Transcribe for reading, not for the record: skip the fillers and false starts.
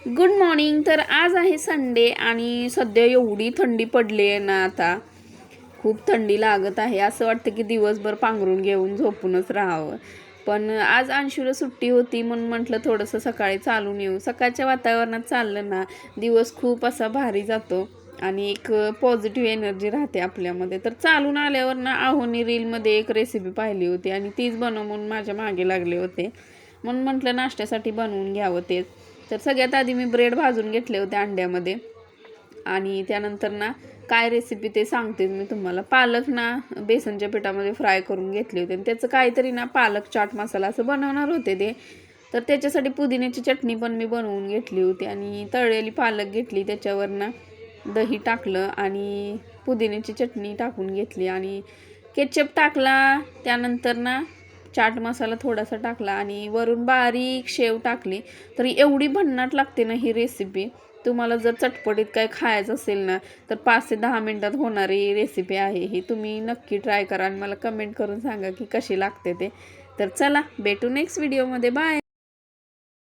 Good morning. तर आज आहे संडे आणि सध्या एवढी थंडी पडली आहे ना, आता खूप थंडी लागत आहे. असं वाटतं की दिवसभर पांघरून घेऊन झोपूनच राहावं. पण आज अंशूला सुट्टी होती म्हणून म्हटलं थोडंसं सकाळी चालून येऊ. सकाळच्या वातावरणात चाललं ना, दिवस खूप असा भारी जातो आणि एक पॉझिटिव्ह एनर्जी राहते आपल्यामध्ये. तर चालून आल्यावर ना, आहोनी रीलमध्ये एक रेसिपी पाहिली होती आणि तीच बनव म्हणून माझ्या मागे लागले होते. म्हणून म्हटलं नाश्त्यासाठी बनवून घ्यावं तेच. तर सगळ्यात आधी मी ब्रेड भाजून घेतले होते अंड्यामध्ये आणि त्यानंतर ना काय रेसिपी ते सांगते मी तुम्हाला. पालक ना बेसनच्या पिठामध्ये फ्राय करून घेतले होते आणि त्याचं काहीतरी ना पालक चाट मसाला असं बनवणार होते ते. तर त्याच्यासाठी पुदिन्याची चटणी पण मी बनवून घेतली होती आणि तळलेली पालक घेतली, त्याच्यावर ना दही टाकलं आणि पुदिन्याची चटणी टाकून घेतली आणि केचप टाकला. त्यानंतर ना चाट मसाला थोडासा टाकला आणि वरून बारीक शेव टाकली. तर एवढी भन्नाट लागते ना ही रेसिपी. तुम्हाला जर चटपटीत काय खायचं असेल ना, तर 5 ते 10 मिनटात होणारी रेसिपी आहे ही. तुम्ही नक्की ट्राय करा आणि मला कमेंट करून सांगा की कशी लागते ते. तर चला भेटू नेक्स्ट व्हिडिओमध्ये. बाय.